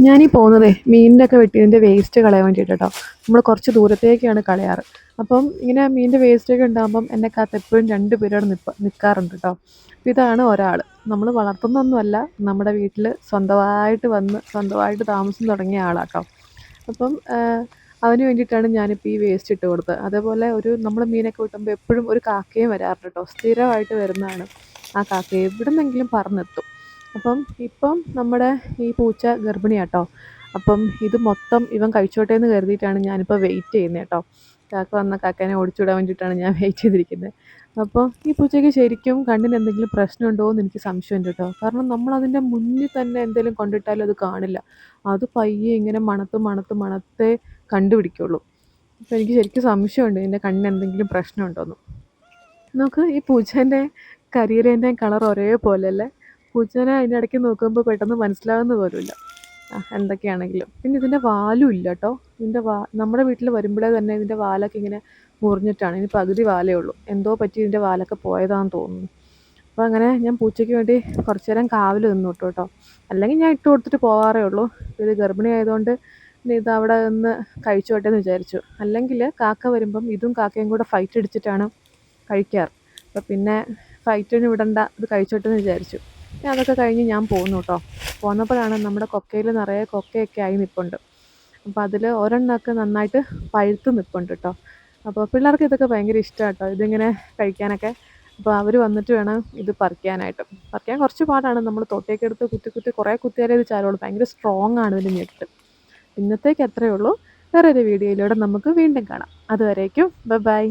ഞാനീ പോകുന്നതേ മീനിൻ്റെ ഒക്കെ വെട്ടിയതിൻ്റെ വേസ്റ്റ് കളയാൻ വേണ്ടിയിട്ട് കേട്ടോ. നമ്മൾ കുറച്ച് ദൂരത്തേക്കാണ് കളയാറ്. അപ്പം ഇങ്ങനെ മീനിൻ്റെ വേസ്റ്റൊക്കെ ഉണ്ടാകുമ്പം എൻ്റെ കാത്ത് എപ്പോഴും 2 പേര് അവിടെ നിൽക്കാറുണ്ട് കേട്ടോ. അപ്പം ഇതാണ് ഒരാൾ. നമ്മൾ വളർത്തുന്നൊന്നുമല്ല, നമ്മുടെ വീട്ടിൽ സ്വന്തമായിട്ട് വന്ന് സ്വന്തമായിട്ട് താമസം തുടങ്ങിയ ആളാട്ടോ. അപ്പം അവന് വേണ്ടിയിട്ടാണ് ഞാനിപ്പോൾ ഈ വേസ്റ്റ് ഇട്ട് കൊടുത്തത്. അതേപോലെ നമ്മൾ മീനൊക്കെ വെട്ടുമ്പോൾ എപ്പോഴും ഒരു കാക്കയും വരാറുണ്ട് കേട്ടോ. സ്ഥിരമായിട്ട് വരുന്നതാണ് ആ കാക്ക. എവിടുന്നെങ്കിലും പറന്നെത്തും. അപ്പം ഇപ്പം നമ്മുടെ ഈ പൂച്ച ഗർഭിണിയാട്ടോ. അപ്പം ഇത് മൊത്തം ഇവൻ കഴിച്ചോട്ടെ എന്ന് കരുതിയിട്ടാണ് ഞാനിപ്പോൾ വെയിറ്റ് ചെയ്യുന്നത് കേട്ടോ. കാക്ക വന്ന കാക്കേനെ ഓടിച്ചുവിടാൻ വേണ്ടിയിട്ടാണ് ഞാൻ വെയിറ്റ് ചെയ്തിരിക്കുന്നത്. അപ്പോൾ ഈ പൂച്ചയ്ക്ക് ശരിക്കും കണ്ണിന് എന്തെങ്കിലും പ്രശ്നമുണ്ടോ എന്ന് എനിക്ക് സംശയമുണ്ട് കേട്ടോ. കാരണം നമ്മളതിൻ്റെ മുന്നിൽ തന്നെ എന്തെങ്കിലും കൊണ്ടിട്ടാലും അത് കാണില്ല. അത് പയ്യെ ഇങ്ങനെ മണത്ത് മണത്ത് മണത്തേ കണ്ടുപിടിക്കുള്ളൂ. അപ്പോൾ എനിക്ക് ശരിക്കും സംശയമുണ്ട് ഇതിൻ്റെ കണ്ണിന് എന്തെങ്കിലും പ്രശ്നമുണ്ടോയെന്ന്. നോക്ക്, ഈ പൂച്ചേൻ്റെ കരിയിലേൻ്റെയും കളർ ഒരേപോലെ അല്ലേ. പൂച്ചേനെ അതിൻ്റെ ഇടയ്ക്ക് നോക്കുമ്പോൾ പെട്ടെന്ന് മനസ്സിലാകുന്ന പോലുമില്ല. എന്തൊക്കെയാണെങ്കിലും പിന്നെ ഇതിൻ്റെ വാലും ഇല്ല കേട്ടോ. നമ്മുടെ വീട്ടിൽ വരുമ്പോഴേ തന്നെ ഇതിൻ്റെ വാലൊക്കെ ഇങ്ങനെ മുറിഞ്ഞിട്ടാണ്. ഇനി പകുതി വാലേ ഉള്ളൂ. എന്തോ പറ്റി ഇതിൻ്റെ വാലൊക്കെ പോയതാണെന്ന് തോന്നുന്നു. അപ്പോൾ അങ്ങനെ ഞാൻ പൂച്ചയ്ക്ക് വേണ്ടി കുറച്ച് നേരം കാവൽ നിന്നു കേട്ടോ. അല്ലെങ്കിൽ ഞാൻ ഇട്ട് കൊടുത്തിട്ട് പോകാറേ ഉള്ളൂ. ഇത് ഗർഭിണി ആയതുകൊണ്ട് പിന്നെ ഇത് അവിടെ നിന്ന് കഴിച്ചോട്ടെ എന്ന് വിചാരിച്ചു. അല്ലെങ്കിൽ കാക്ക വരുമ്പം ഇതും കാക്കയും കൂടെ ഫൈറ്റ് അടിച്ചിട്ടാണ് കഴിക്കാറ്. അപ്പോൾ പിന്നെ ഫൈറ്റിന് വിടണ്ട, ഇത് കഴിച്ചോട്ടെ എന്ന് വിചാരിച്ചു. പിന്നെ അതൊക്കെ കഴിഞ്ഞ് ഞാൻ പോന്നു കേട്ടോ. പോന്നപ്പോഴാണ് നമ്മുടെ കൊക്കയിൽ നിറയെ കൊക്കയൊക്കെ ആയി നിൽപ്പുണ്ട്. അപ്പോൾ അതിൽ ഒരെണ്ണമൊക്കെ നന്നായിട്ട് പഴുത്ത് നിൽപ്പുണ്ട് കേട്ടോ. അപ്പോൾ പിള്ളേർക്ക് ഇതൊക്കെ ഭയങ്കര ഇഷ്ടമാണ് കേട്ടോ, ഇതിങ്ങനെ കഴിക്കാനൊക്കെ. അപ്പോൾ അവർ വന്നിട്ട് വേണം ഇത് പറിക്കാനായിട്ട്. പറിക്കാൻ കുറച്ച് പാടാണ്. നമ്മൾ തൊട്ടേക്ക് എടുത്ത് കുത്തി കുത്തി കുറേ കുത്തിയാലേ ഇത് ചാരുള്ളൂ. ഭയങ്കര സ്ട്രോങ് ആണ് ഇതിൻ്റെ ഞെട്ട്. ഇന്നത്തേക്ക് അത്രയേ ഉള്ളൂ. വേറൊരു വീഡിയോയിലൂടെ നമുക്ക് വീണ്ടും കാണാം. അതുവരേക്കും ബൈ ബൈ.